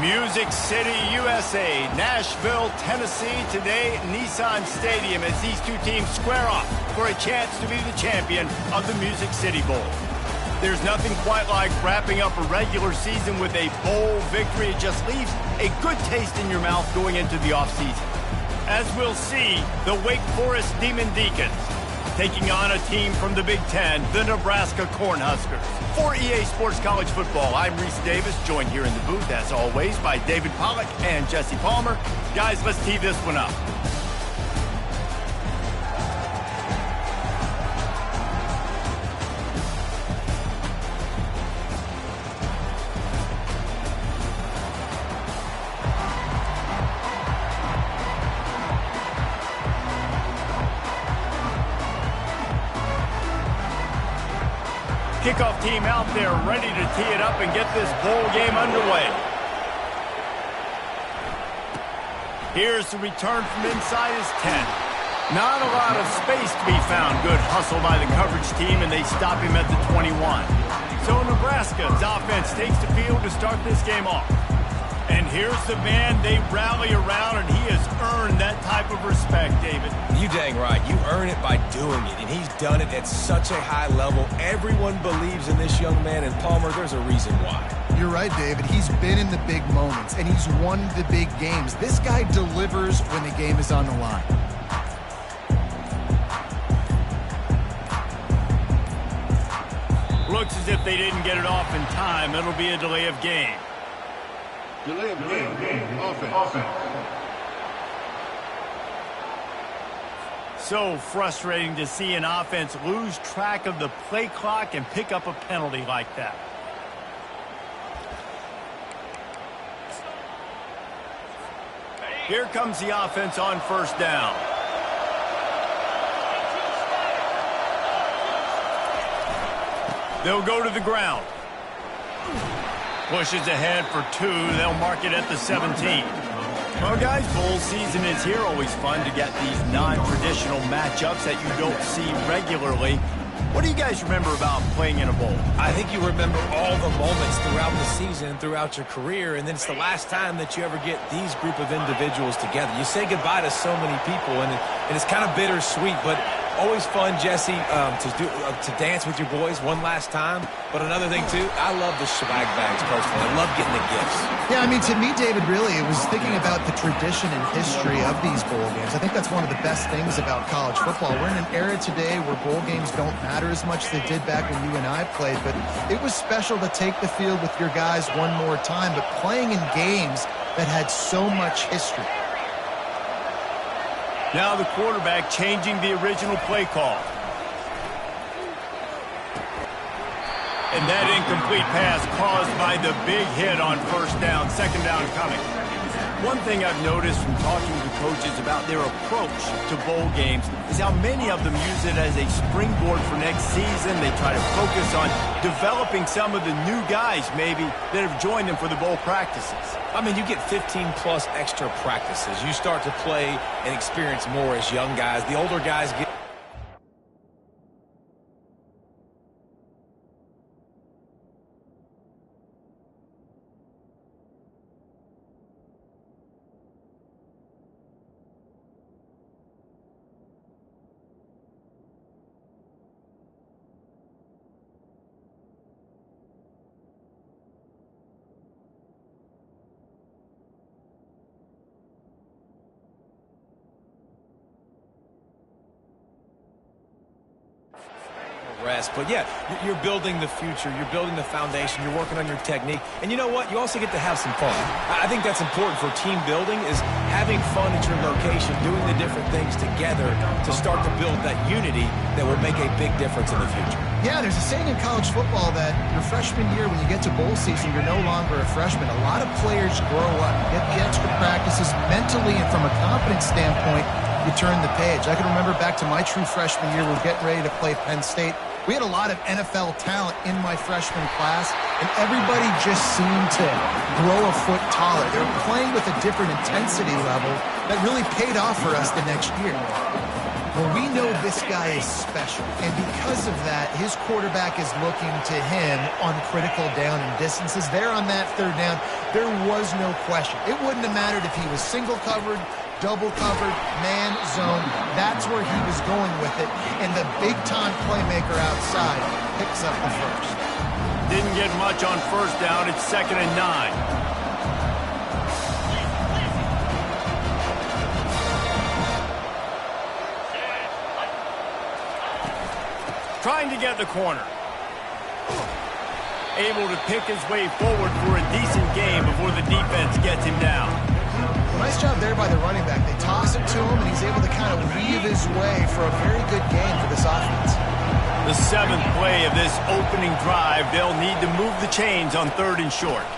Music City, USA, Nashville, Tennessee, today Nissan Stadium as these two teams square off for a chance to be the champion of the Music City Bowl. There's nothing quite like wrapping up a regular season with a bowl victory. It just leaves a good taste in your mouth going into the offseason. As we'll see, the Wake Forest Demon Deacons taking on a team from the Big Ten, the Nebraska Cornhuskers. For EA Sports College Football, I'm Reese Davis, joined here in the booth, as always, by David Pollack and Jesse Palmer. Guys, let's tee this one up. Kickoff team out there ready to tee it up and get this bowl game underway. Here's the return from inside his 10. Not a lot of space to be found. Good hustle by the coverage team, and they stop him at the 21. So Nebraska's offense takes the field to start this game off. And here's the man they rally around, and he has earned that type of respect, David. You dang right. You earn it by doing it, and he's done it at such a high level. Everyone believes in this young man, and Palmer, there's a reason why. You're right, David. He's been in the big moments, and he's won the big games. This guy delivers when the game is on the line. Looks as if they didn't get it off in time. It'll be a delay of game. Delay of game. Offense. So frustrating to see an offense lose track of the play clock and pick up a penalty like that. Here comes the offense on first down. They'll go to the ground. Pushes ahead for 2. They'll mark it at the 17. Well, guys, bowl season is here. Always fun to get these non-traditional matchups that you don't see regularly. What do you guys remember about playing in a bowl? I think you remember all the moments throughout the season, throughout your career, and then it's the last time that you ever get these group of individuals together. You say goodbye to so many people, and it's kind of bittersweet, but always fun, Jesse, to dance with your boys one last time. But another thing, too, I love the swag bags, personally. I love getting the gifts. Yeah, I mean, to me, David, really, it was thinking about the tradition and history of these bowl games. I think that's one of the best things about college football. We're in an era today where bowl games don't matter as much as they did back when you and I played, but it was special to take the field with your guys one more time, but playing in games that had so much history. Now the quarterback changing the original play call. And that incomplete pass caused by the big hit on first down. Second down coming. One thing I've noticed from talking to coaches about their approach to bowl games is how many of them use it as a springboard for next season. They try to focus on developing some of the new guys maybe that have joined them for the bowl practices. I mean, you get 15-plus extra practices. You start to play and experience more as young guys. The older guys get... rest. But yeah, you're building the future. You're building the foundation. You're working on your technique. And you know what? You also get to have some fun. I think that's important for team building, is having fun at your location, doing the different things together to start to build that unity that will make a big difference in the future. Yeah, there's a saying in college football that your freshman year, when you get to bowl season, you're no longer a freshman. A lot of players grow up, get the extra practices mentally, and from a confidence standpoint, you turn the page. I can remember back to my true freshman year, we're getting ready to play Penn State. We had a lot of NFL talent in my freshman class, and everybody just seemed to grow a foot taller. They were playing with a different intensity level that really paid off for us the next year. Well, we know this guy is special, and because of that, his quarterback is looking to him on critical down and distances. There on that third down, there was no question. It wouldn't have mattered if he was single covered, double covered, man, zone. That's where he was going with it, and the big-time playmaker outside picks up the first. Didn't get much on first down. It's 2nd and 9. Trying to get the corner. Able to pick his way forward for a decent game before the defense gets him down. Nice job there by the running back. They toss it to him, and he's able to kind of weave his way for a very good game for this offense. The 7th play of this opening drive, they'll need to move the chains on 3rd and short.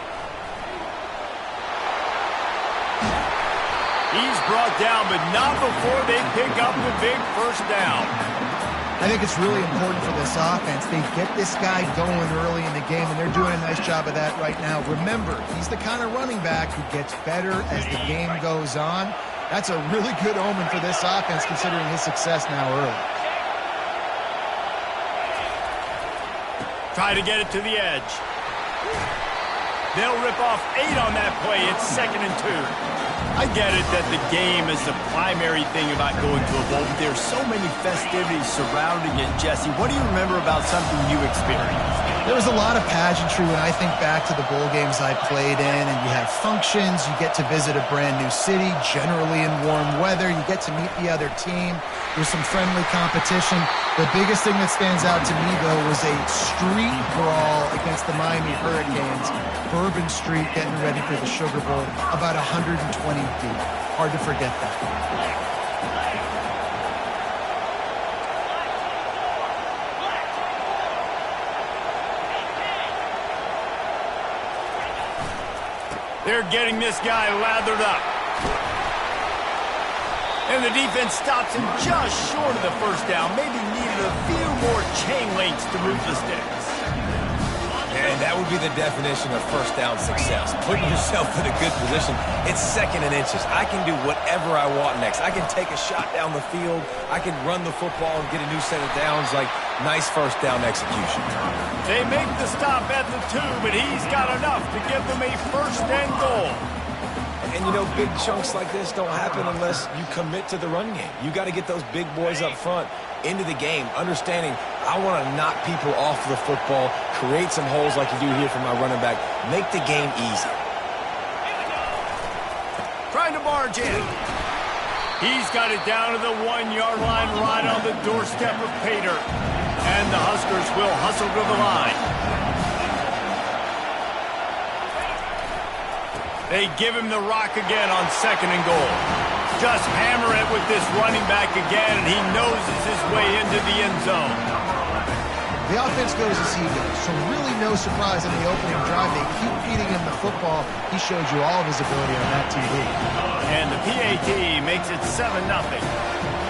He's brought down, but not before they pick up the big first down. I think it's really important for this offense. They get this guy going early in the game, and they're doing a nice job of that right now. Remember, he's the kind of running back who gets better as the game goes on. That's a really good omen for this offense, considering his success now early. Try to get it to the edge. They'll rip off 8 on that play. It's 2nd and 2. I get it that the game is the primary thing about going to a bowl, but there's so many festivities surrounding it. Jesse, what do you remember about something you experienced? There was a lot of pageantry when I think back to the bowl games I played in, and you have functions, you get to visit a brand new city, generally in warm weather, you get to meet the other team, there's some friendly competition. The biggest thing that stands out to me, though, was a street brawl against the Miami Hurricanes. Bourbon Street getting ready for the Sugar Bowl, about 120 deep. Hard to forget that. They're getting this guy lathered up. And the defense stops him just short of the first down. Maybe needed a few more chain links to move the sticks. And that would be the definition of first down success. Putting yourself in a good position. It's 2nd and inches. I can do whatever I want next. I can take a shot down the field. I can run the football and get a new set of downs. Like, nice first down execution. They make the stop at the 2, but he's got enough to give them a 1st and goal. And, you know, big chunks like this don't happen unless you commit to the run game. You got to get those big boys up front into the game, understanding I want to knock people off the football, create some holes like you do here for my running back, make the game easy. Trying to barge in. He's got it down to the 1-yard line, right on the doorstep of Pater. And the Huskers will hustle to the line. They give him the rock again on 2nd and goal. Just hammer it with this running back again, and he noses his way into the end zone. The offense goes as he goes, so really no surprise in the opening drive. They keep feeding him the football. He showed you all of his ability on that TV. And the PAT makes it 7-0.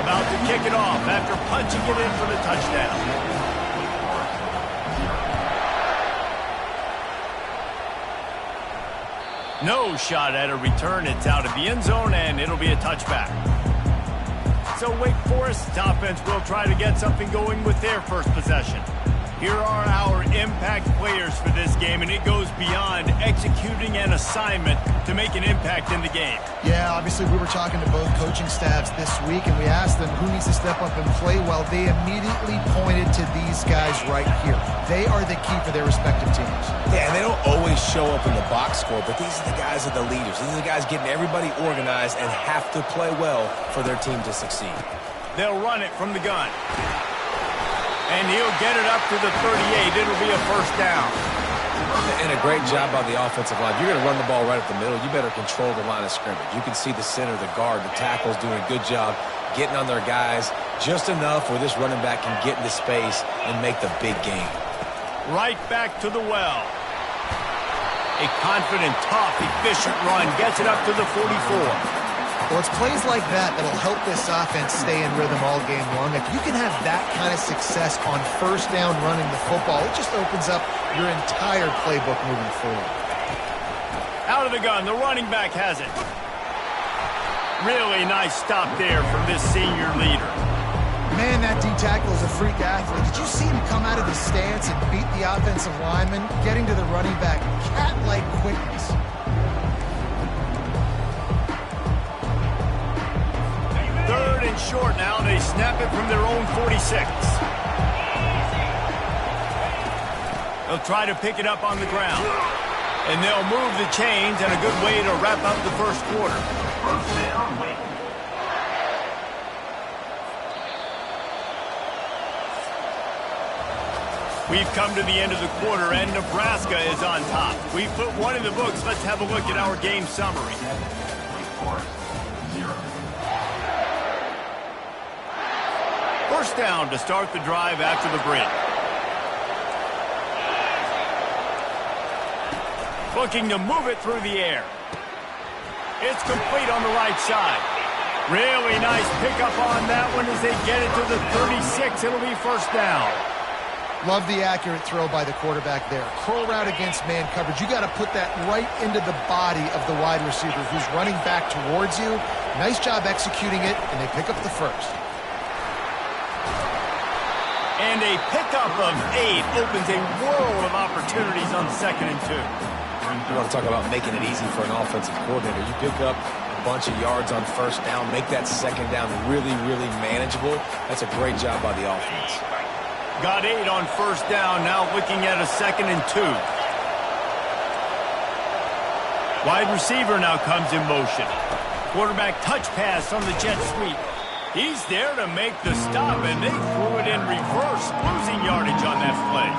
About to kick it off after punching it in for the touchdown. No shot at a return. It's out of the end zone, and it'll be a touchback. So Wake Forest's offense will try to get something going with their first possession. Here are our impact players for this game, and it goes beyond executing an assignment to make an impact in the game. Yeah, obviously we were talking to both coaching staffs this week, and we asked them who needs to step up and play well. They immediately pointed to these guys right here. They are the key for their respective teams. Yeah, and they don't always show up in the box score, but these are the guys that are the leaders. These are the guys getting everybody organized and have to play well for their team to succeed. They'll run it from the gun. And he'll get it up to the 38. It'll be a 1st down. And a great job by the offensive line. You're going to run the ball right up the middle. You better control the line of scrimmage. You can see the center, the guard, the tackles doing a good job getting on their guys just enough where this running back can get into space and make the big game. Right back to the well. A confident, tough, efficient run. Gets it up to the 44. Well, it's plays like that that'll help this offense stay in rhythm all game long. If you can have that kind of success on 1st down running the football, it just opens up your entire playbook moving forward. Out of the gun, the running back has it. Really nice stop there from this senior leader. Man, that D-tackle is a freak athlete. Did you see him come out of the stance and beat the offensive lineman, getting to the running back? Cat-like quickness. Third and short now. They snap it from their own 46. They'll try to pick it up on the ground. And they'll move the chains, and a good way to wrap up the first quarter. We've come to the end of the quarter, and Nebraska is on top. We've put one in the books. Let's have a look at our game summary. First down to start the drive after the break. Looking to move it through the air. It's complete on the right side. Really nice pickup on that one as they get it to the 36. It'll be first down. Love the accurate throw by the quarterback there. Curl route against man coverage. You got to put that right into the body of the wide receiver who's running back towards you. Nice job executing it, and they pick up the first. And a pickup of 8 opens a world of opportunities on 2nd and 2. You want to talk about making it easy for an offensive coordinator. You pick up a bunch of yards on first down, make that second down really, really manageable. That's a great job by the offense. Got 8 on first down, now looking at a 2nd and 2. Wide receiver now comes in motion. Quarterback touch pass on the jet sweep. He's there to make the stop, and they threw it in reverse, losing yardage on that play.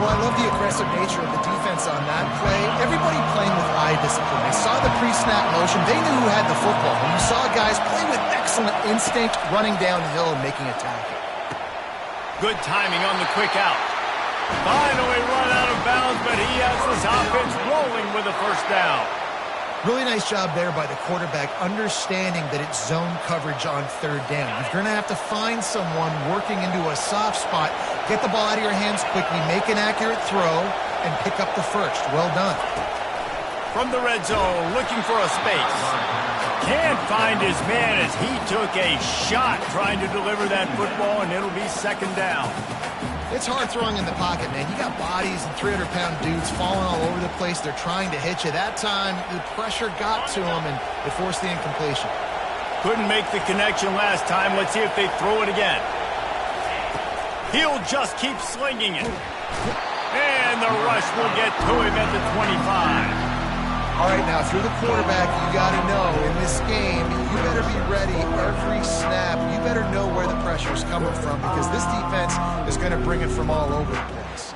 Well, I love the aggressive nature of the defense on that play. Everybody playing with eye discipline. They saw the pre-snap motion. They knew who had the football. And you saw guys play with excellent instinct, running downhill and making a tackle. Good timing on the quick out. Finally run out of bounds, but he has this offense rolling with a first down. Really nice job there by the quarterback, understanding that it's zone coverage on third down. You're going to have to find someone working into a soft spot, get the ball out of your hands quickly, make an accurate throw, and pick up the first. Well done. From the red zone, looking for a space. Can't find his man as he took a shot trying to deliver that football, and it'll be second down. It's hard throwing in the pocket, man. You got bodies and 300-pound dudes falling all over the place. They're trying to hit you. That time, the pressure got to him, and it forced the incompletion. Couldn't make the connection last time. Let's see if they throw it again. He'll just keep slinging it. And the rush will get to him at the 25. All right, now, if you're the quarterback, you got to know, in this game, you better be ready every snap. You better know where the pressure is coming from because this defense is going to bring it from all over the place.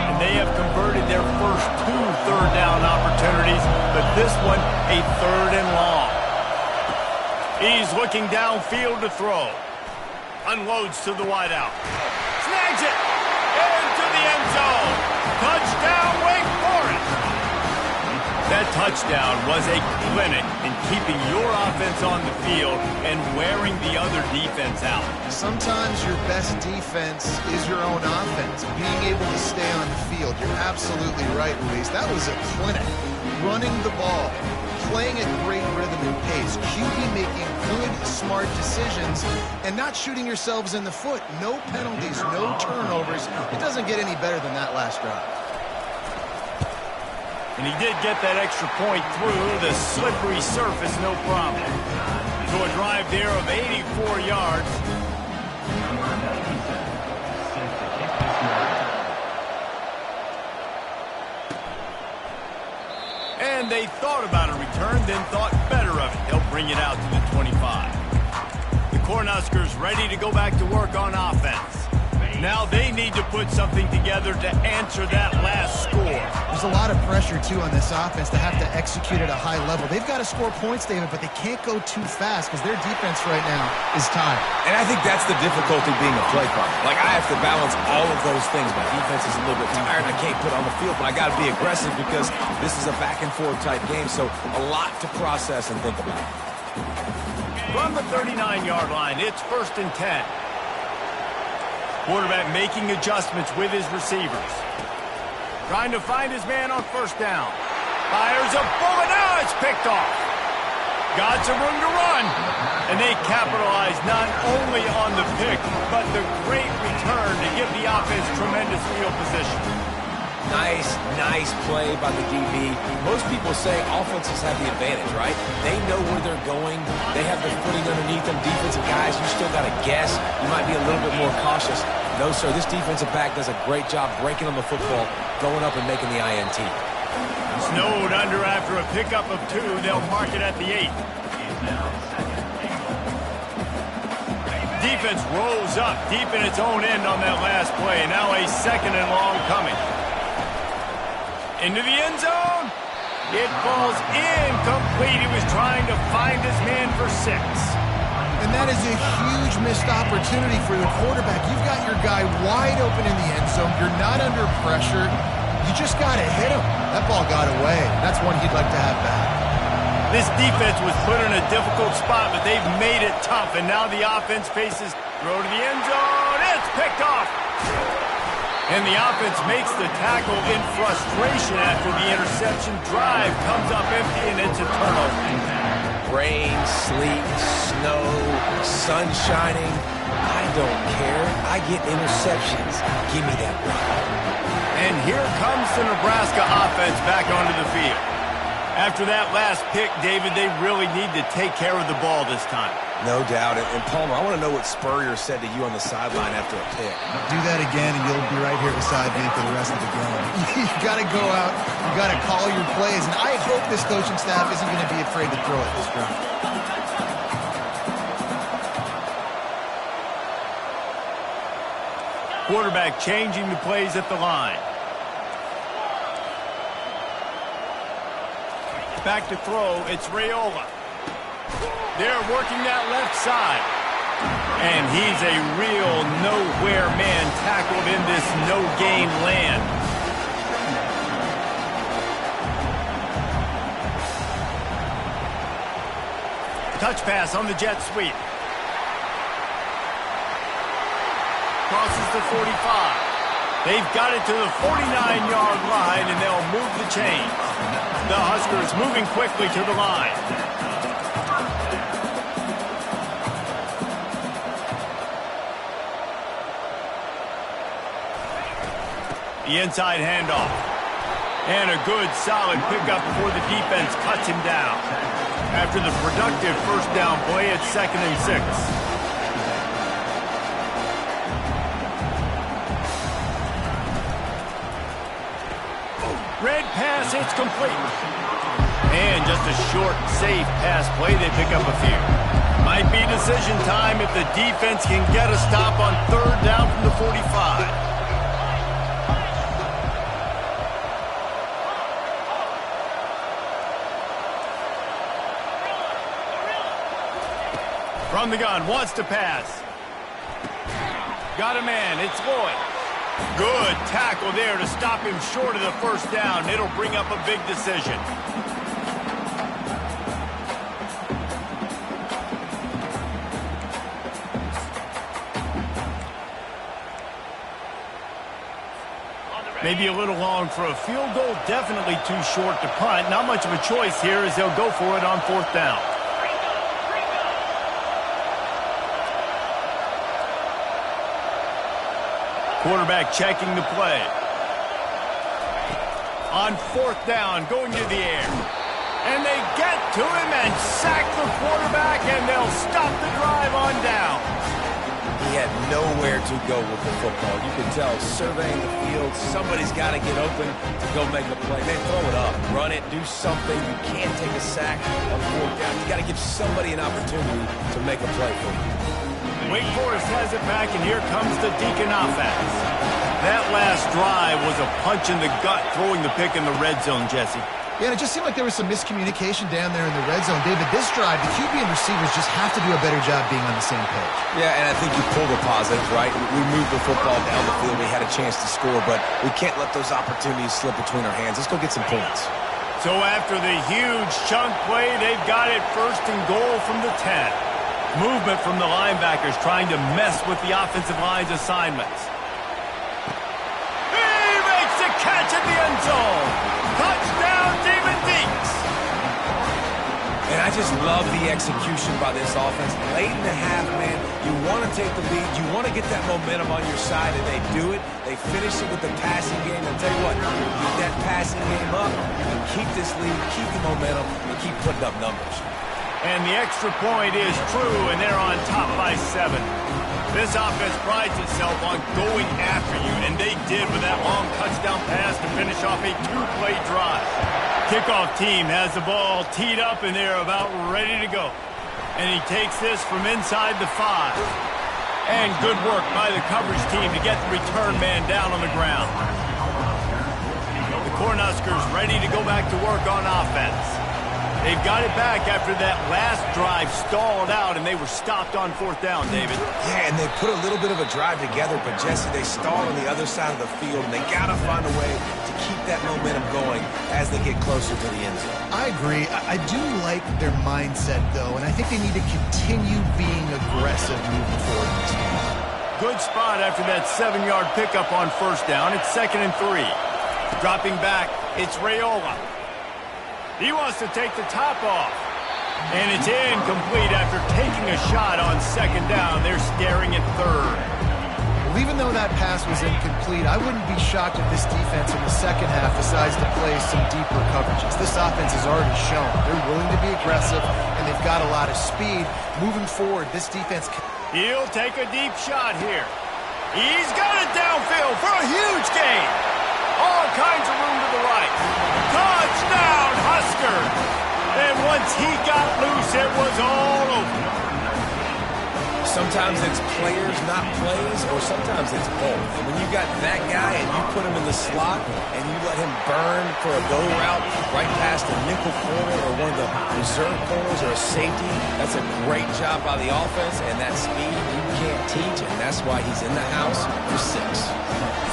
And they have converted their first 2 third down opportunities, but this one a 3rd and long. He's looking downfield to throw. Unloads to the wideout. Snags it. Into the end zone. Touchdown, Wake Forest. That touchdown was a clinic in keeping your offense on the field and wearing the other defense out. Sometimes your best defense is your own offense. Being able to stay on the field. You're absolutely right, Luis. That was a clinic. Running the ball. Playing at great rhythm and pace, QB making good, smart decisions, and not shooting yourselves in the foot. No penalties, no turnovers. It doesn't get any better than that last drive. And he did get that extra point through the slippery surface, no problem. So a drive there of 84 yards. And they thought about a return, then thought better of it. They'll bring it out to the 25. The Cornhuskers ready to go back to work on offense. Now they need to put something together to answer that last score. There's a lot of pressure, too, on this offense to have to execute at a high level. They've got to score points, David, but they can't go too fast because their defense right now is tired. And I think that's the difficulty being a play caller. Like, I have to balance all of those things. My defense is a little bit tired. I can't put on the field, but I got to be aggressive because this is a back-and-forth type game, so a lot to process and think about. From the 39-yard line, it's 1st and 10. Quarterback making adjustments with his receivers. Trying to find his man on first down. Fires a bullet. Now it's picked off. Got some room to run. And they capitalized not only on the pick, but the great return to give the offense tremendous field position. Nice play by the DB. Most people say offenses have the advantage, right? They know where they're going. They have the footing underneath them. Defensive guys, you still got to guess. You might be a little bit more cautious. No, sir, this defensive back does a great job breaking on the football, going up and making the INT. Snowed under after a pickup of 2. They'll mark it at the 8. Defense rolls up deep in its own end on that last play. Now a 2nd and long coming. Into the end zone. It falls incomplete. He was trying to find his man for 6. And that is a huge missed opportunity for the quarterback. You've got your guy wide open in the end zone. You're not under pressure. You just got to hit him. That ball got away. That's one he'd like to have back. This defense was put in a difficult spot, but they've made it tough. And now the offense faces throw to the end zone. It's picked off. And the offense makes the tackle in frustration after the interception. Drive comes up empty, and it's a turnover. Rain, sleet, snow, sun shining. I don't care. I get interceptions. Give me that ball. And here comes the Nebraska offense back onto the field. After that last pick, David, they really need to take care of the ball this time. No doubt. And Palmer, I want to know what Spurrier said to you on the sideline after a pick. Do that again, and you'll be right here beside me for the rest of the game. You got to go out. You got to call your plays. And I hope this coaching staff isn't going to be afraid to throw it this drive. Quarterback changing the plays at the line. Back to throw, it's Raiola. They're working that left side. And he's a real nowhere man tackled in this no-gain land. Touch pass on the jet sweep. Crosses the 45. They've got it to the 49-yard line, and they'll move the chains. The Huskers moving quickly to the line. The inside handoff. And a good, solid pickup before the defense cuts him down. After the productive first down play, it's 2nd and 6. Red pass, it's complete. And just a short, safe pass play, they pick up a few. Might be decision time if the defense can get a stop on 3rd down from the 45. From the gun, wants to pass. Got a man, it's Lloyd. Good tackle there to stop him short of the first down. It'll bring up a big decision. Maybe a little long for a field goal. Definitely too short to punt. Not much of a choice here as they'll go for it on 4th down. Quarterback checking the play. On 4th down, going to the air. And they get to him and sack the quarterback, and they'll stop the drive on down. He had nowhere to go with the football. You could tell, surveying the field, somebody's got to get open to go make a play. Man, throw it up, run it, do something. You can't take a sack on 4th down. You got to give somebody an opportunity to make a play for you. Wake Forest has it back, and here comes the Deacon offense. That last drive was a punch in the gut, throwing the pick in the red zone, Jesse. Yeah, and it just seemed like there was some miscommunication down there in the red zone. David, this drive, the QB and receivers just have to do a better job being on the same page. Yeah, and I think you pull the positives, right? We moved the football down the field. We had a chance to score, but we can't let those opportunities slip between our hands. Let's go get some points. So after the huge chunk play, they've got it 1st and goal from the 10. Movement from the linebackers trying to mess with the offensive line's assignments. He makes the catch in the end zone. Touchdown, Demon Deeks. And I just love the execution by this offense. Late in the half, man, you want to take the lead. You want to get that momentum on your side, and they do it. They finish it with the passing game. I'll tell you what, get that passing game up, and keep this lead, keep the momentum, and keep putting up numbers. And the extra point is true, and they're on top by 7. This offense prides itself on going after you, and they did with that long touchdown pass to finish off a 2-play drive. Kickoff team has the ball teed up, and they're about ready to go. And he takes this from inside the 5. And good work by the coverage team to get the return man down on the ground. The Cornhuskers ready to go back to work on offense. They've got it back after that last drive stalled out, and they were stopped on 4th down, David. Yeah, and they put a little bit of a drive together, but Jesse, they stalled on the other side of the field, and they got to find a way to keep that momentum going as they get closer to the end zone. I agree. I do like their mindset, though, and I think they need to continue being aggressive moving forward in this game. Good spot after that 7-yard pickup on 1st down. It's 2nd and 3. Dropping back, it's Raiola. He wants to take the top off. And it's incomplete after taking a shot on 2nd down. They're staring at 3rd. Well, even though that pass was incomplete, I wouldn't be shocked if this defense in the second half decides to play some deeper coverages. This offense has already shown they're willing to be aggressive, and they've got a lot of speed. Moving forward, this defense He'll take a deep shot here. He's got it downfield for a huge gain. All kinds of room to the right. Touchdown, Huskers! And once he got loose, it was all over. Sometimes it's players, not plays, or sometimes it's both. When you got that guy and you put him in the slot and you let him burn for a go route right past the nickel corner or one of the reserve corners or a safety, that's a great job by the offense, and that speed you can't teach, and that's why he's in the house for 6.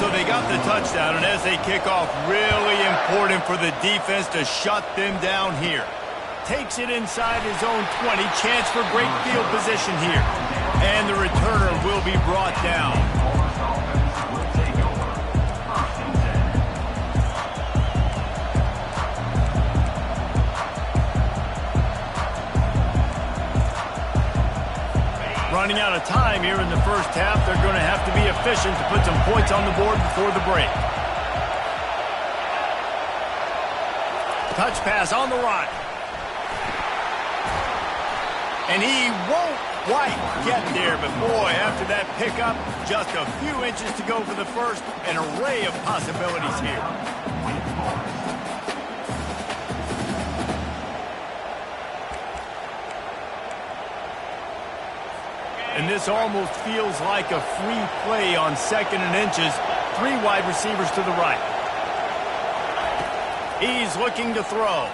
So they got the touchdown, and as they kick off, really important for the defense to shut them down here. Takes it inside his own 20. Chance for great field position here. And the returner will be brought down. Running out of time here in the first half. They're going to have to be efficient to put some points on the board before the break. Touch pass on the run. And he won't quite get there, but boy, after that pickup, just a few inches to go for the first. An array of possibilities here. And this almost feels like a free play on 2nd and inches. 3 wide receivers to the right. He's looking to throw.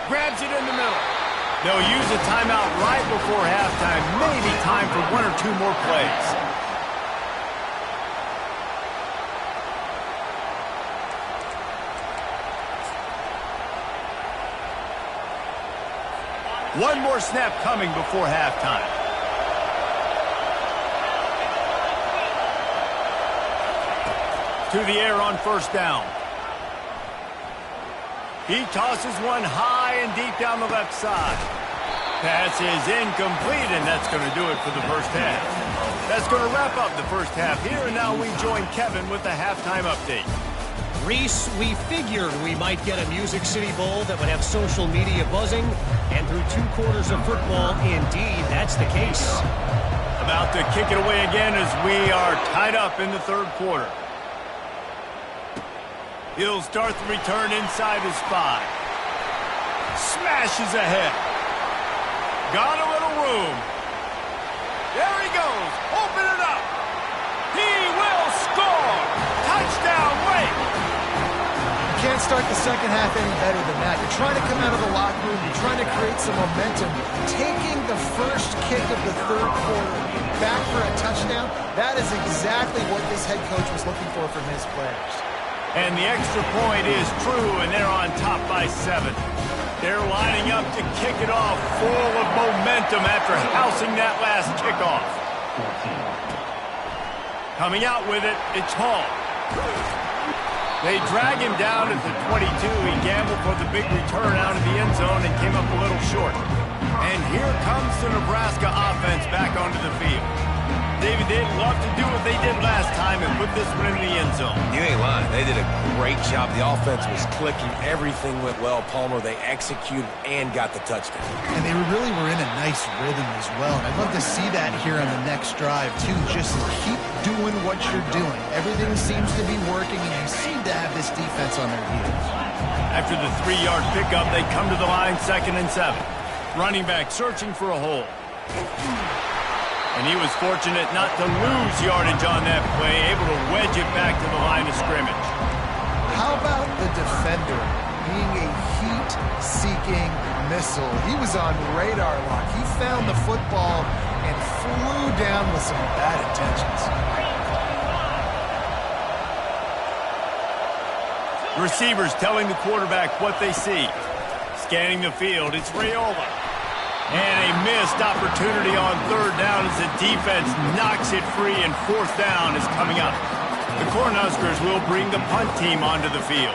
Grabs it in the middle. They'll use a timeout right before halftime. Maybe time for 1 or 2 more plays. One more snap coming before halftime. To the air on 1st down. He tosses one high and deep down the left side. Pass is incomplete, and that's going to do it for the first half. That's going to wrap up the first half here, and now we join Kevin with the halftime update. Reese, we figured we might get a Music City Bowl that would have social media buzzing, and through 2 quarters of football, indeed, that's the case. About to kick it away again as we are tied up in the 3rd quarter. He'll start the return inside his 5. Smashes ahead. Got a little room. There he goes. Open it up. He will score. Touchdown, Wake. You can't start the second half any better than that. You're trying to come out of the locker room. You're trying to create some momentum. Taking the first kick of the 3rd quarter back for a touchdown, that is exactly what this head coach was looking for from his players. And the extra point is true, and they're on top by 7. They're lining up to kick it off full of momentum after housing that last kickoff. Coming out with it, it's Hall. They drag him down at the 22. He gambled for the big return out of the end zone and came up a little short. And here comes the Nebraska offense back onto the field. David, they'd love to do what they did last time and put this one in the end zone. You ain't lying. They did a great job. The offense was clicking. Everything went well. Palmer, they executed and got the touchdown. And they really were in a nice rhythm as well. And I'd love to see that here on the next drive, too. Just keep doing what you're doing. Everything seems to be working, and you seem to have this defense on their heels. After the 3-yard pickup, they come to the line 2nd and 7. Running back searching for a hole. And he was fortunate not to lose yardage on that play, able to wedge it back to the line of scrimmage. How about the defender being a heat-seeking missile? He was on radar lock. He found the football and flew down with some bad intentions. Receivers telling the quarterback what they see. Scanning the field, it's Raiola. And a missed opportunity on 3rd down as the defense knocks it free, and 4th down is coming up. The Cornhuskers will bring the punt team onto the field.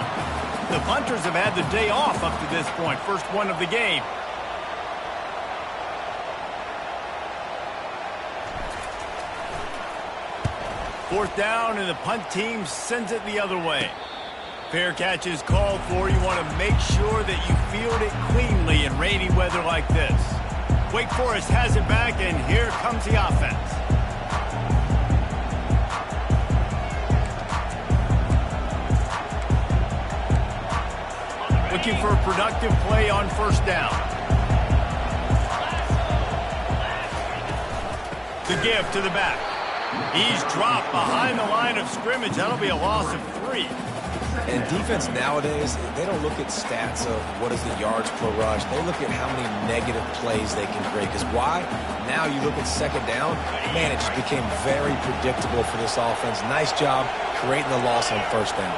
The punters have had the day off up to this point, first one of the game. Fourth down, and the punt team sends it the other way. Fair catch is called for. You want to make sure that you field it cleanly in rainy weather like this. Wake Forest has it back, and here comes the offense. Looking for a productive play on 1st down. The give to the back. He's dropped behind the line of scrimmage. That'll be a loss of 3. And defense nowadays, they don't look at stats of what is the yards per rush. They look at how many negative plays they can create. Because why? Now you look at 2nd down, man, it just became very predictable for this offense. Nice job creating the loss on 1st down.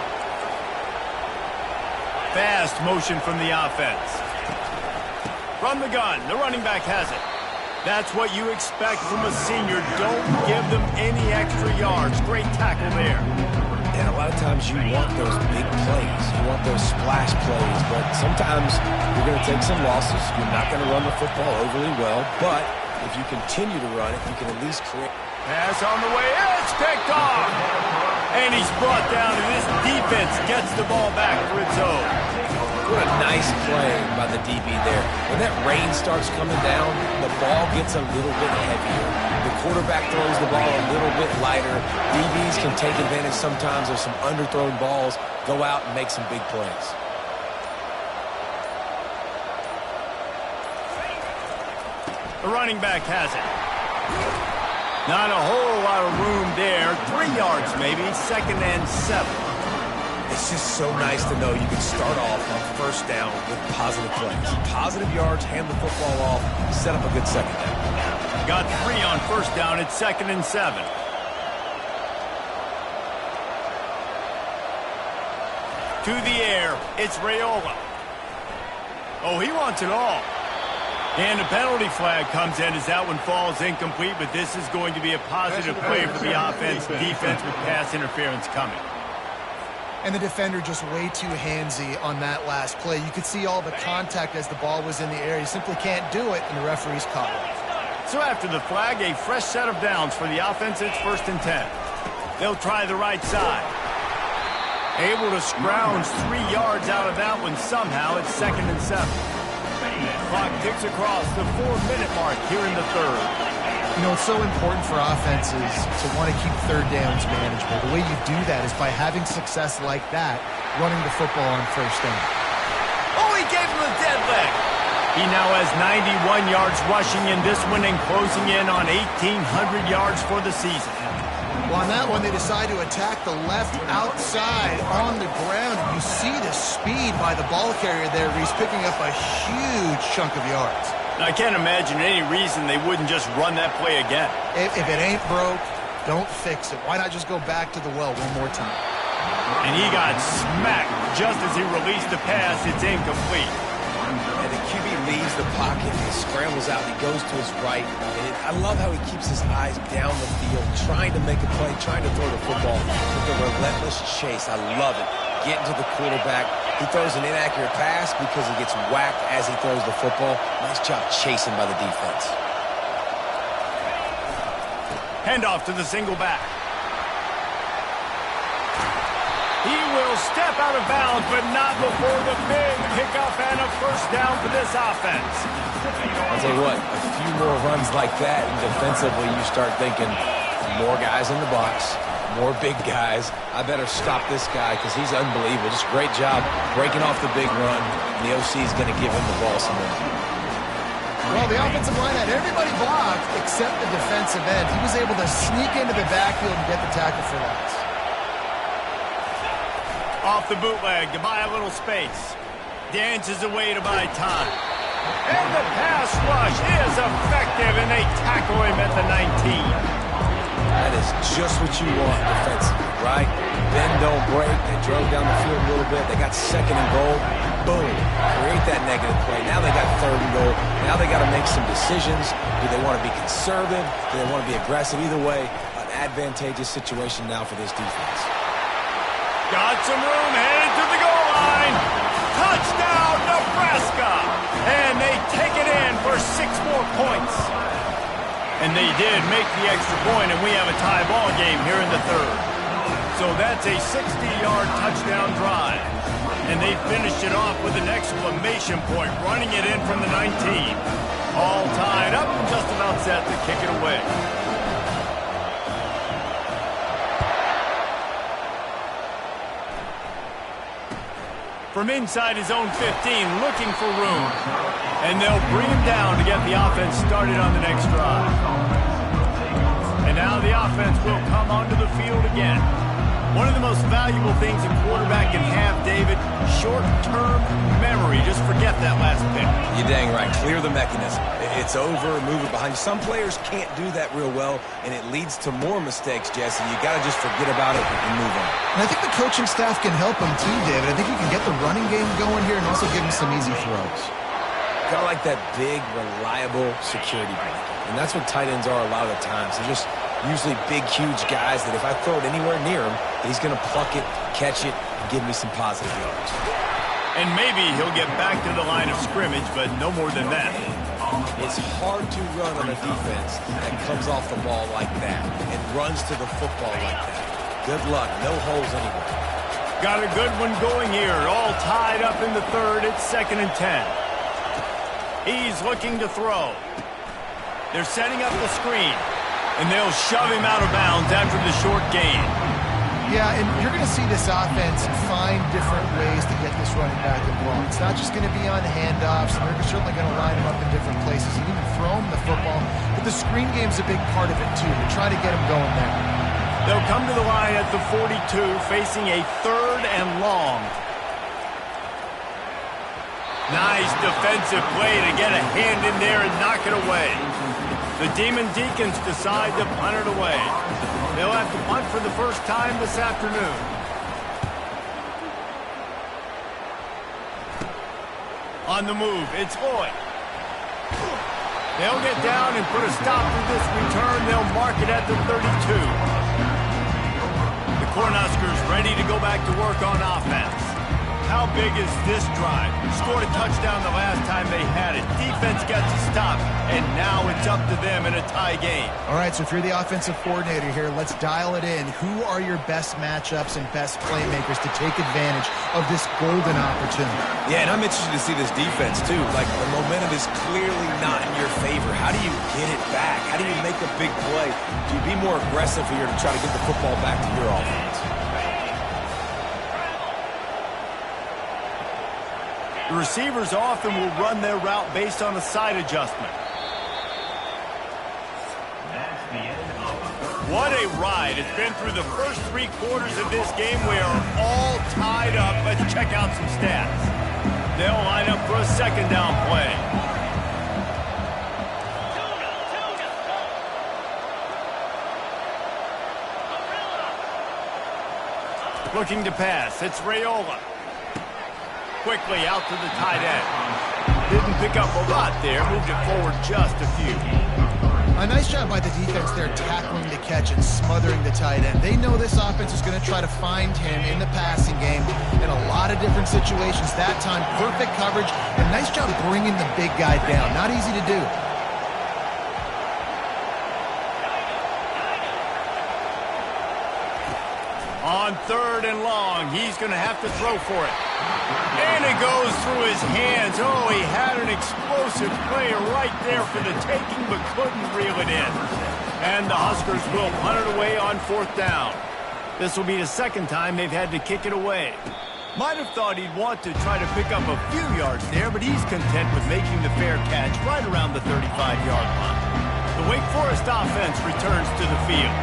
Fast motion from the offense. From the gun, the running back has it. That's what you expect from a senior. Don't give them any extra yards. Great tackle there. And a lot of times you want those big plays. You want those splash plays. But sometimes you're going to take some losses. You're not going to run the football overly well. But if you continue to run it, you can at least create. Pass on the way. It's picked off. And he's brought down, and this defense gets the ball back for its own. What a nice play by the DB there. When that rain starts coming down, the ball gets a little bit heavier. The quarterback throws the ball a little bit lighter. DBs can take advantage sometimes of some underthrown balls, go out and make some big plays. The running back has it. Not a whole lot of room there. 3 yards maybe, 2nd and 7. It's just so nice to know you can start off on 1st down with positive plays. Positive yards, hand the football off, set up a good 2nd down. Got 3 on 1st down at 2nd and 7. To the air, it's Raiola. Oh, he wants it all. And a penalty flag comes in as that one falls incomplete, but this is going to be a positive play for the offense. Defense with pass interference coming. And the defender just way too handsy on that last play. You could see all the contact as the ball was in the air. He simply can't do it, and the referee's caught it. So after the flag, a fresh set of downs for the offense. It's 1st and 10. They'll try the right side. Able to scrounge 3 yards out of that one somehow. It's 2nd and 7. Clock ticks across the 4-minute mark here in the 3rd. You know, it's so important for offenses to want to keep 3rd downs manageable. The way you do that is by having success like that, running the football on 1st down. Oh, he gave him a dead leg. He now has 91 yards rushing in this one and closing in on 1,800 yards for the season. Well, on that one, they decide to attack the left outside on the ground. You see the speed by the ball carrier there. He's picking up a huge chunk of yards. Now, I can't imagine any reason they wouldn't just run that play again. If it ain't broke, don't fix it. Why not just go back to the well one more time? And he got smacked just as he released the pass. It's incomplete. And the QB leaves the pocket and scrambles out. He goes to his right. And I love how he keeps his eyes down the field, trying to make a play, trying to throw the football with a relentless chase. I love it. getting to the quarterback. He throws an inaccurate pass because he gets whacked as he throws the football. Nice job chasing by the defense. Handoff to the single back. He will step out of bounds, but not before the big pickup and a first down for this offense. I'll tell you what, a few more runs like that, and defensively you start thinking more guys in the box, more big guys. I better stop this guy because he's unbelievable. Just great job breaking off the big run. And the OC is going to give him the ball some more. Well, the offensive line had everybody blocked except the defensive end. He was able to sneak into the backfield and get the tackle for loss. Off the bootleg to buy a little space. Dances away to buy time. And the pass rush is effective, and they tackle him at the 19. That is just what you want defensively, right? Bend, don't break. They drove down the field a little bit. They got second and goal. Boom. Create that negative play. Now they got third and goal. Now they got to make some decisions. Do they want to be conservative? Do they want to be aggressive? Either way, an advantageous situation now for this defense. Got some room, headed to the goal line. Touchdown, Nebraska. And they take it in for 6 more points. And they did make the extra point, and we have a tie ball game here in the third. So that's a 60-yard touchdown drive. And they finished it off with an exclamation point, running it in from the 19. All tied up and just about set to kick it away. From inside his own 15, looking for room. And they'll bring him down to get the offense started on the next drive. And now the offense will come onto the field again. One of the most valuable things a quarterback can have, David, short-term memory. Just forget that last pick. You're dang right. Clear the mechanism. It's over, move it behind you. Some players can't do that real well, and it leads to more mistakes, Jesse. You got to just forget about it and move on. And I think the coaching staff can help him too, David. I think you can get the running game going here and also give him some easy throws. Kind of like that big, reliable security blanket. And that's what tight ends are a lot of the times. They're just usually big, huge guys that if I throw it anywhere near him, he's going to pluck it, catch it, and give me some positive yards. And maybe he'll get back to the line of scrimmage, but no more than that. It's hard to run on a defense that comes off the ball like that and runs to the football like that. Good luck. No holes anywhere. Got a good one going here. All tied up in the third. It's 2nd and 10. He's looking to throw. They're setting up the screen. And they'll shove him out of bounds after the short gain. Yeah, and you're going to see this offense find different ways to get this running back involved. It's not just going to be on handoffs. They're certainly going to line him up in different places and even throw him the football. But the screen game's a big part of it, too. To try to get him going there. They'll come to the line at the 42, facing a 3rd and long. Nice defensive play to get a hand in there and knock it away. The Demon Deacons decide to punt it away. They'll have to punt for the first time this afternoon. On the move, it's Lloyd. They'll get down and put a stop to this return. They'll mark it at the 32. The Cornhuskers ready to go back to work on offense. How big is this drive? Scored a touchdown the last time they had it. Defense got to stop, and now it's up to them in a tie game. All right, so if you're the offensive coordinator here, let's dial it in. Who are your best matchups and best playmakers to take advantage of this golden opportunity? Yeah, and I'm interested to see this defense, too. Like, the momentum is clearly not in your favor. How do you get it back? How do you make a big play? Do you be more aggressive here to try to get the football back to your offense? The receivers often will run their route based on a side adjustment. What a ride. It's been through the first 3 quarters of this game. We are all tied up. Let's check out some stats. They'll line up for a 2nd down play. Looking to pass. It's Raiola. Quickly out to the tight end. Didn't pick up a lot there. Moved it forward just a few. A nice job by the defense there, tackling the catch and smothering the tight end. They know this offense is going to try to find him in the passing game in a lot of different situations. That time, perfect coverage, and nice job bringing the big guy down. Not easy to do. On 3rd and long, he's going to have to throw for it. And it goes through his hands. Oh, he had an explosive play right there for the taking, but couldn't reel it in. And the Huskers will punt it away on 4th down. This will be the 2nd time they've had to kick it away. Might have thought he'd want to try to pick up a few yards there, but he's content with making the fair catch right around the 35-yard line. The Wake Forest offense returns to the field.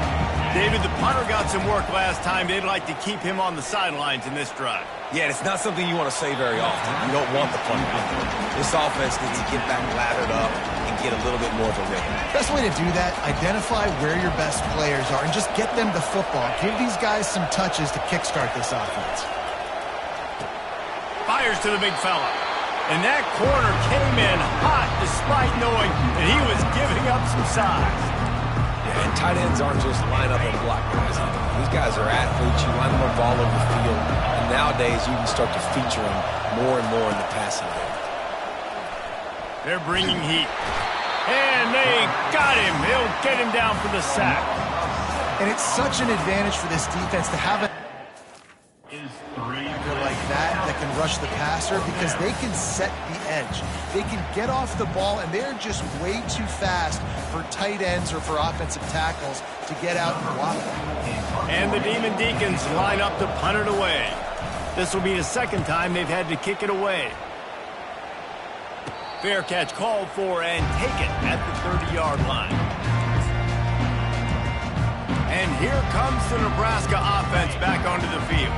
David, the punter got some work last time. They'd like to keep him on the sidelines in this drive. Yeah, it's not something you want to say very often. You don't want the punter out there. This offense needs to get back lathered up and get a little bit more of a rhythm. Best way to do that, identify where your best players are and just get them the football. Give these guys some touches to kickstart this offense. Fires to the big fella. And that corner came in hot despite knowing that he was giving up some size. And tight ends aren't just line up and block guys. These guys are athletes. You line them up all over the field. And nowadays, you can start to feature them more and more in the passing game. They're bringing heat. And they got him. They'll get him down for the sack. And it's such an advantage for this defense to have a like that can rush the passer because they can set the edge. They can get off the ball, and they're just way too fast for tight ends or for offensive tackles to get out and block them. And the Demon Deacons line up to punt it away. This will be the 2nd time they've had to kick it away. Fair catch called for and taken at the 30-yard line. And here comes the Nebraska offense back onto the field.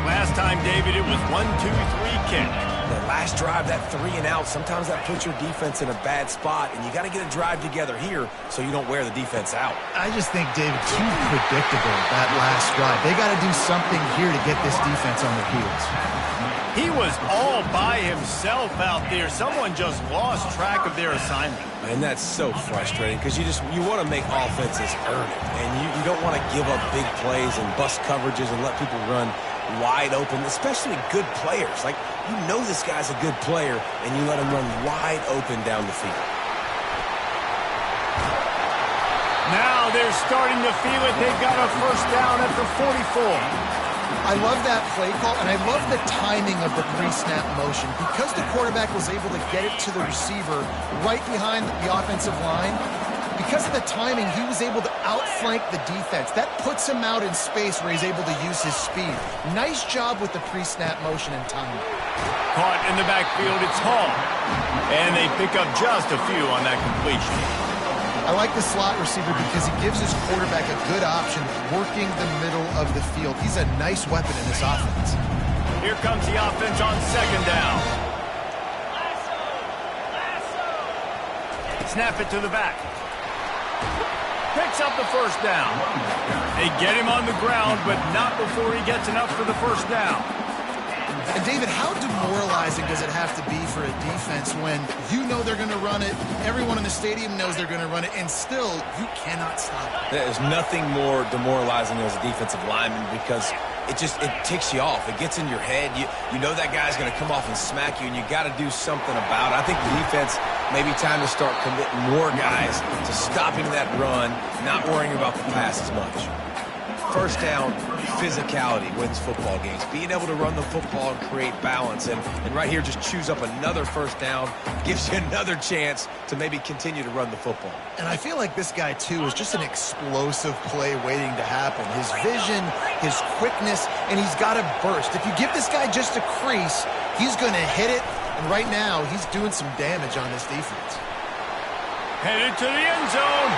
Last time, David, it was 1-2-3 kick. The last drive, that 3 and out, sometimes that puts your defense in a bad spot, and you got to get a drive together here so you don't wear the defense out. I just think, David, too predictable that last drive. They got to do something here to get this defense on their heels. He was all by himself out there. Someone just lost track of their assignment. And that's so frustrating because you want to make offenses earn it, and you don't want to give up big plays and bust coverages and let people run wide open, especially good players. Like, you know this guy's a good player, and you let him run wide open down the field. Now they're starting to feel it. They've got a 1st down at the 44. I love that play call, and I love the timing of the pre-snap motion. Because the quarterback was able to get it to the receiver right behind the offensive line, because of the timing, he was able to outflank the defense. That puts him out in space where he's able to use his speed. Nice job with the pre-snap motion and timing. Caught in the backfield, it's Hall. And they pick up just a few on that completion. I like the slot receiver because he gives his quarterback a good option working the middle of the field. He's a nice weapon in this offense. Here comes the offense on 2nd down. Snap it to the back. Picks up the 1st down. They get him on the ground, but not before he gets enough for the 1st down. And David, how demoralizing does it have to be for a defense when you know they're going to run it, everyone in the stadium knows they're going to run it, and still you cannot stop it? There's nothing more demoralizing as a defensive lineman because it ticks you off. It gets in your head. You know that guy's going to come off and smack you, and you got to do something about it. I think the defense maybe time to start committing more guys to stopping that run, not worrying about the pass as much. 1st down, physicality wins football games. Being able to run the football and create balance. And right here, just choose up another 1st down, gives you another chance to maybe continue to run the football. And I feel like this guy, too, is just an explosive play waiting to happen. His vision, his quickness, and he's got a burst. If you give this guy just a crease, he's going to hit it. And right now, he's doing some damage on this defense. Headed to the end zone.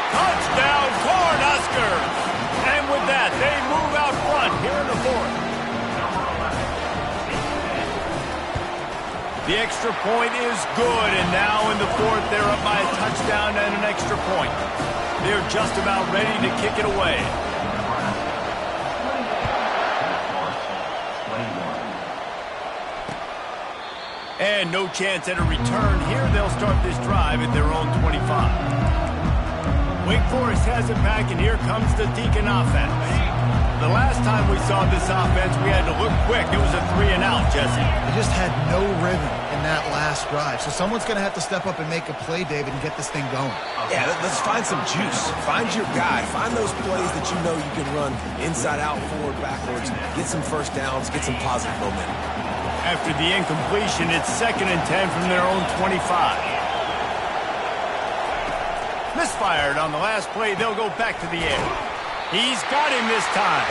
Touchdown, Cornhuskers! And with that, they move out front here in the 4th. The extra point is good, and now in the 4th, they're up by a touchdown and an extra point. They're just about ready to kick it away. And no chance at a return here. They'll start this drive at their own 25. Wake Forest has it back, and here comes the Deacon offense. The last time we saw this offense, we had to look quick. It was a 3-and-out, Jesse. They just had no rhythm in that last drive. So someone's going to have to step up and make a play, David, and get this thing going. Yeah, let's find some juice. Find your guy. Find those plays that you know you can run inside out, forward, backwards. Get some first downs. Get some positive momentum. After the incompletion, it's 2nd and 10 from their own 25. Misfired on the last play. They'll go back to the air. He's got him this time.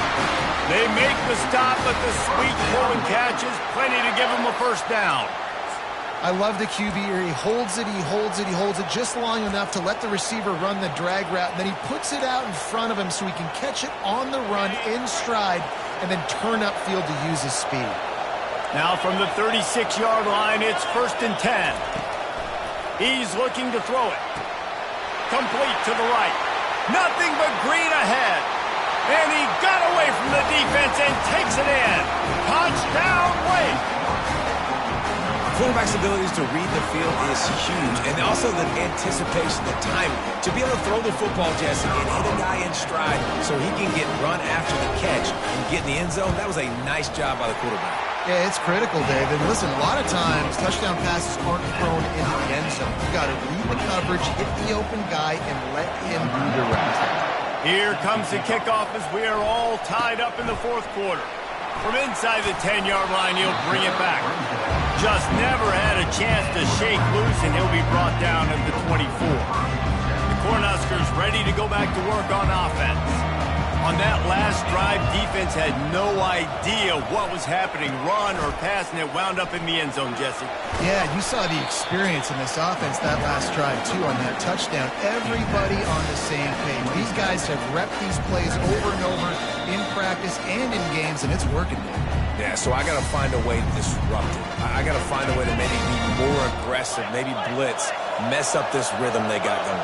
They make the stop, but the sweet pull and catch is plenty to give him a first down. I love the QB here. He holds it, he holds it, he holds it just long enough to let the receiver run the drag route, and then he puts it out in front of him so he can catch it on the run in stride and then turn upfield to use his speed. Now from the 36-yard line, it's 1st and 10. He's looking to throw it. Complete to the right. Nothing but green ahead. And he got away from the defense and takes it in. Touchdown, Wake. Quarterback's abilities to read the field is huge. And also the anticipation, the timing. To be able to throw the football, Jesse, and hit a guy in stride so he can get run after the catch and get in the end zone, that was a nice job by the quarterback. Yeah, it's critical, David. Listen, a lot of times touchdown passes aren't thrown into the end zone. You got to read the coverage, hit the open guy, and let him do the rest. Here comes the kickoff as we are all tied up in the 4th quarter. From inside the 10-yard line, he'll bring it back. Just never had a chance to shake loose, and he'll be brought down at the 24. The Cornhuskers ready to go back to work on offense. On that last drive, defense had no idea what was happening, run or pass, and it wound up in the end zone, Jesse. Yeah, you saw the experience in this offense that last drive, too, on that touchdown. Everybody on the same page. These guys have repped these plays over and over in practice and in games, and it's working. Yeah, so I got to find a way to disrupt it. I got to find a way to maybe be more aggressive, maybe blitz, mess up this rhythm they got going.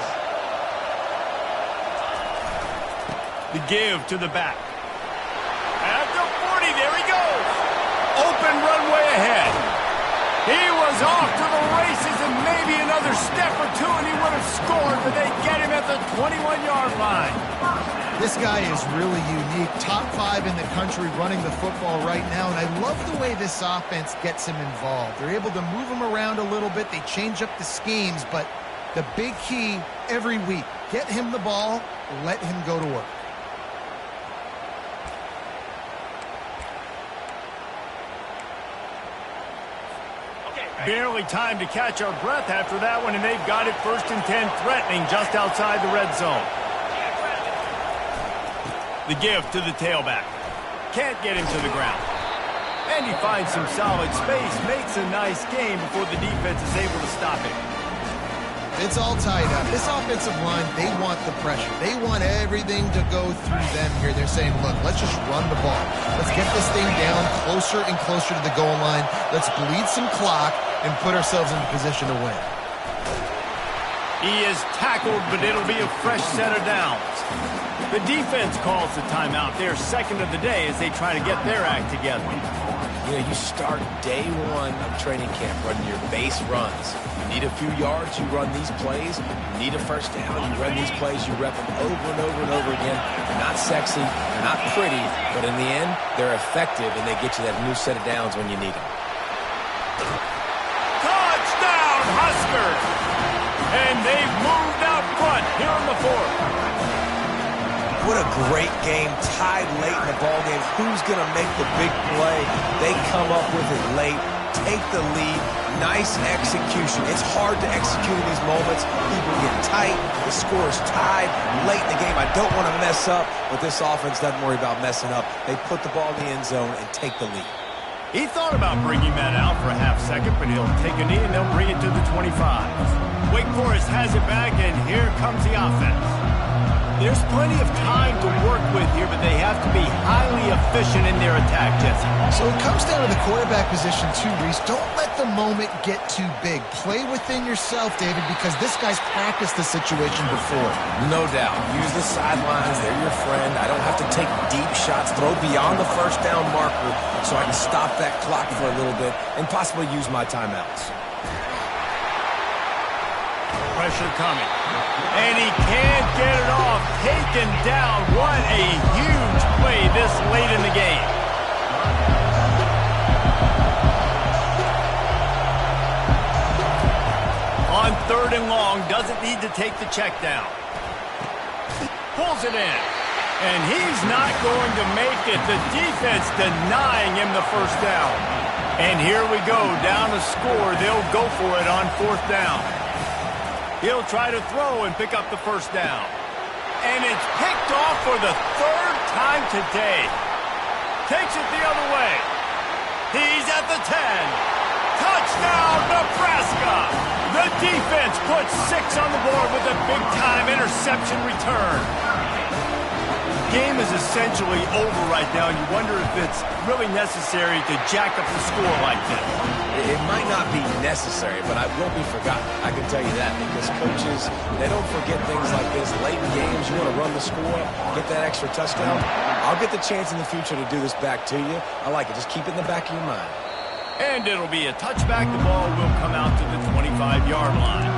The give to the back. At the 40, there he goes. Open runway ahead. He was off to the races, and maybe another step or two, and he would have scored, but they get him at the 21-yard line. This guy is really unique. Top 5 in the country running the football right now, and I love the way this offense gets him involved. They're able to move him around a little bit. They change up the schemes, but the big key every week, get him the ball, let him go to work. Barely time to catch our breath after that one, and they've got it 1st and 10, threatening just outside the red zone. The give to the tailback. Can't get him to the ground. And he finds some solid space, makes a nice game before the defense is able to stop him. It's all tied up. This offensive line, they want the pressure. They want everything to go through them here. They're saying, look, let's just run the ball. Let's get this thing down closer and closer to the goal line. Let's bleed some clock and put ourselves into position to win. He is tackled, but it'll be a fresh set of downs. The defense calls the timeout. They're 2nd of the day as they try to get their act together. You know, you start day 1 of training camp running your base runs. You need a few yards, you run these plays. You need a first down, you run these plays. You rep them over and over and over again. They're not sexy, they're not pretty, but in the end, they're effective, and they get you that new set of downs when you need them. Touchdown, Huskers! And they've moved out front here in the 4th. What a great game, tied late in the ballgame. Who's going to make the big play? They come up with it late, take the lead, nice execution. It's hard to execute in these moments. People get tight, the score is tied late in the game. I don't want to mess up, but this offense doesn't worry about messing up. They put the ball in the end zone and take the lead. He thought about bringing that out for a half second, but he'll take a knee and they'll bring it to the 25. Wake Forest has it back, and here comes the offense. There's plenty of time to work with here, but they have to be highly efficient in their attack, Jesse. So it comes down to the quarterback position too, Reese. Don't let the moment get too big. Play within yourself, David, because this guy's practiced the situation before. No doubt. Use the sidelines. They're your friend. I don't have to take deep shots, throw beyond the first down marker so I can stop that clock for a little bit and possibly use my timeouts. Pressure coming. And he can't get it off. Taken down. What a huge play this late in the game. On 3rd and long, doesn't need to take the check down. Pulls it in. And he's not going to make it. The defense denying him the first down. And here we go, down a score. They'll go for it on 4th down. He'll try to throw and pick up the first down. And it's picked off for the 3rd time today. Takes it the other way. He's at the 10. Touchdown, Nebraska! The defense puts 6 on the board with a big-time interception return. Game is essentially over right now. You wonder if it's really necessary to jack up the score like this. It might not be necessary, but it won't be forgotten. I can tell you that, because coaches, they don't forget things like this. Late in games, you want to run the score, get that extra touchdown. I'll get the chance in the future to do this back to you. I like it. Just keep it in the back of your mind. And it'll be a touchback. The ball will come out to the 25-yard line.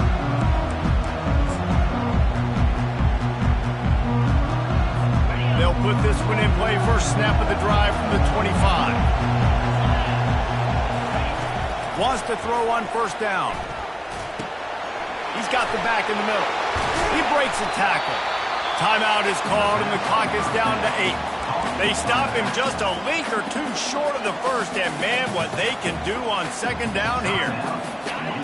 They'll put this one in play. First snap of the drive from the 25. Wants to throw on 1st down. He's got the back in the middle. He breaks a tackle. Timeout is called, and the clock is down to 8. They stop him just a link or two short of the first, and man, what they can do on 2nd down here.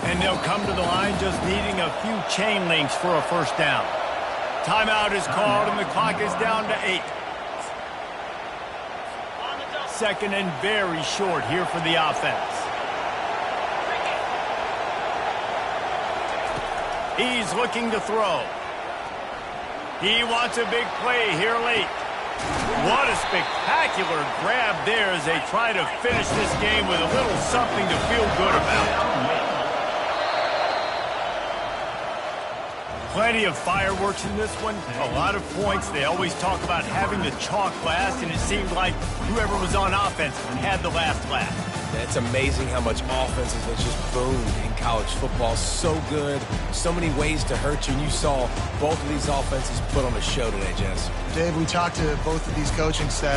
And they'll come to the line just needing a few chain links for a 1st down. Timeout is called, and the clock is down to 8. 2nd and very short here for the offense. He's looking to throw. He wants a big play here late. What a spectacular grab there as they try to finish this game with a little something to feel good about. Plenty of fireworks in this one. A lot of points. They always talk about having the chalk last, and it seemed like whoever was on offense had the last laugh. It's amazing how much offenses have just boomed in college football. So good. So many ways to hurt you. And you saw both of these offenses put on a show today, Jess. Dave, we talked to both of these coaching staff.